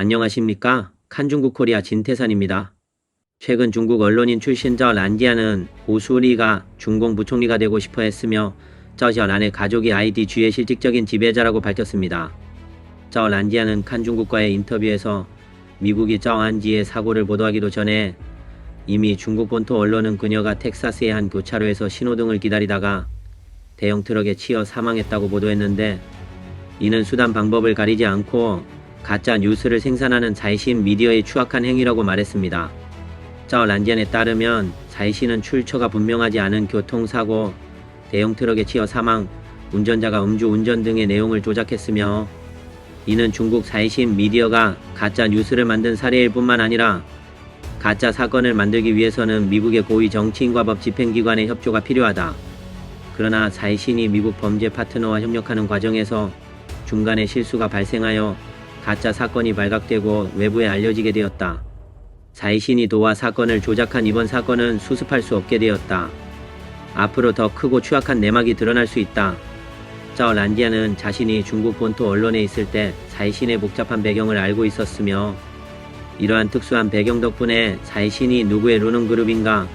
안녕하십니까? 칸중국 코리아 진태산입니다. 최근 중국 언론인 출신 저 란디아는 호수리가 중공 부총리가 되고 싶어 했으며 저 란의 가족이 IDG의 실질적인 지배자라고 밝혔습니다. 저 란디아는 칸중국과의 인터뷰에서 미국이 저 안지의 사고를 보도하기도 전에 이미 중국 본토 언론은 그녀가 텍사스의 한 교차로에서 신호등을 기다리다가 대형 트럭에 치여 사망했다고 보도했는데, 이는 수단 방법을 가리지 않고 가짜 뉴스를 생산하는 자이신 미디어의 추악한 행위라고 말했습니다. 저 란디안에 따르면 자이신은 출처가 분명하지 않은 교통사고, 대형 트럭에 치여 사망, 운전자가 음주운전 등의 내용을 조작했으며, 이는 중국 자이신 미디어가 가짜 뉴스를 만든 사례일 뿐만 아니라 가짜 사건을 만들기 위해서는 미국의 고위 정치인과 법 집행기관의 협조가 필요하다. 그러나 자이신이 미국 범죄 파트너와 협력하는 과정에서 중간에 실수가 발생하여 가짜 사건이 발각되고 외부에 알려지게 되었다. 자이신이 도와 사건을 조작한 이번 사건은 수습할 수 없게 되었다. 앞으로 더 크고 추악한 내막이 드러날 수 있다. 저 란디아는 자신이 중국 본토 언론에 있을 때 자이신의 복잡한 배경을 알고 있었으며, 이러한 특수한 배경 덕분에 자이신이 누구의 루능 그룹인가,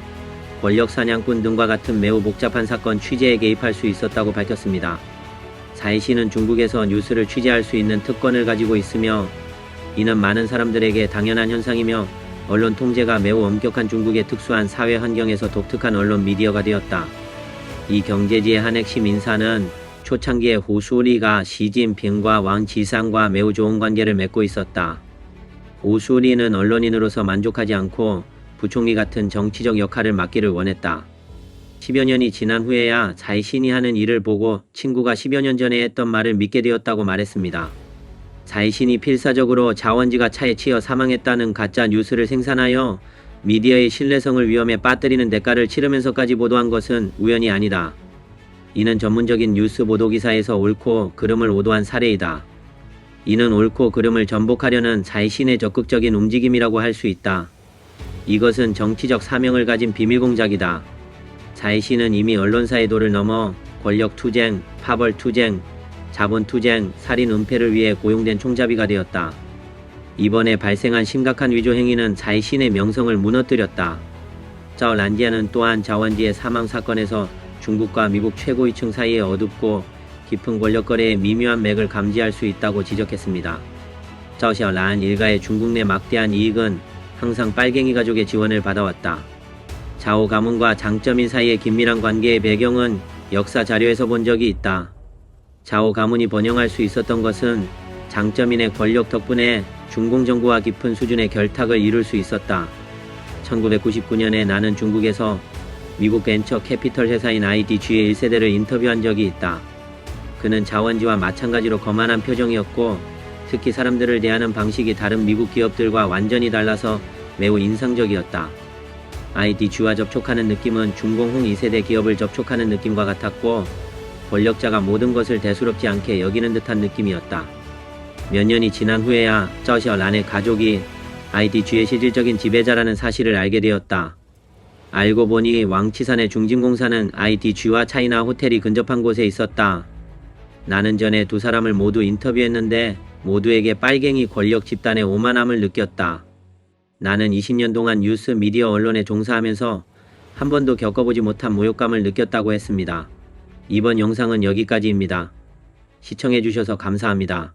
권력 사냥꾼 등과 같은 매우 복잡한 사건 취재에 개입할 수 있었다고 밝혔습니다. 자이신은 중국에서 뉴스를 취재할 수 있는 특권을 가지고 있으며, 이는 많은 사람들에게 당연한 현상이며 언론 통제가 매우 엄격한 중국의 특수한 사회 환경에서 독특한 언론 미디어가 되었다. 이 경제지의 한 핵심 인사는 초창기에 호수리가 시진핑과 왕 지상과 매우 좋은 관계를 맺고 있었다. 호수리는 언론인으로서 만족하지 않고 부총리 같은 정치적 역할을 맡기를 원했다. 10여 년이 지난 후에야 자이신이 하는 일을 보고 친구가 10여 년 전에 했던 말을 믿게 되었다고 말했습니다. 자이신이 필사적으로 자원지가 차에 치여 사망했다는 가짜 뉴스를 생산하여 미디어의 신뢰성을 위험에 빠뜨리는 대가를 치르면서까지 보도한 것은 우연이 아니다. 이는 전문적인 뉴스 보도기사에서 옳고 그름을 오도한 사례이다. 이는 옳고 그름을 전복하려는 자이신의 적극적인 움직임이라고 할 수 있다. 이것은 정치적 사명을 가진 비밀공작이다. 자이신은 이미 언론사의 도를 넘어 권력투쟁, 파벌투쟁, 자본투쟁, 살인 은폐를 위해 고용된 총잡이가 되었다. 이번에 발생한 심각한 위조 행위는 자이신의 명성을 무너뜨렸다. 저 란디아는 또한 자원지의 사망 사건에서 중국과 미국 최고위층 사이의 어둡고 깊은 권력 거래의 미묘한 맥을 감지할 수 있다고 지적했습니다. 저 란 일가의 중국 내 막대한 이익은 항상 빨갱이 가족의 지원을 받아왔다. 자오 가문과 장점인 사이의 긴밀한 관계의 배경은 역사 자료에서 본 적이 있다. 자오 가문이 번영할 수 있었던 것은 장점인의 권력 덕분에 중공 정부와 깊은 수준의 결탁을 이룰 수 있었다. 1999년에 나는 중국에서 미국 벤처 캐피털 회사인 IDG의 1세대를 인터뷰한 적이 있다. 그는 자원지와 마찬가지로 거만한 표정이었고, 특히 사람들을 대하는 방식이 다른 미국 기업들과 완전히 달라서 매우 인상적이었다. IDG와 접촉하는 느낌은 중공홍 2세대 기업을 접촉하는 느낌과 같았고, 권력자가 모든 것을 대수롭지 않게 여기는 듯한 느낌이었다. 몇 년이 지난 후에야 저 란의 가족이 IDG의 실질적인 지배자라는 사실을 알게 되었다. 알고 보니 왕치산의 중진공사는 IDG와 차이나 호텔이 근접한 곳에 있었다. 나는 전에 두 사람을 모두 인터뷰했는데 모두에게 빨갱이 권력 집단의 오만함을 느꼈다. 나는 20년 동안 뉴스 미디어 언론에 종사하면서 한 번도 겪어보지 못한 모욕감을 느꼈다고 했습니다. 이번 영상은 여기까지입니다. 시청해주셔서 감사합니다.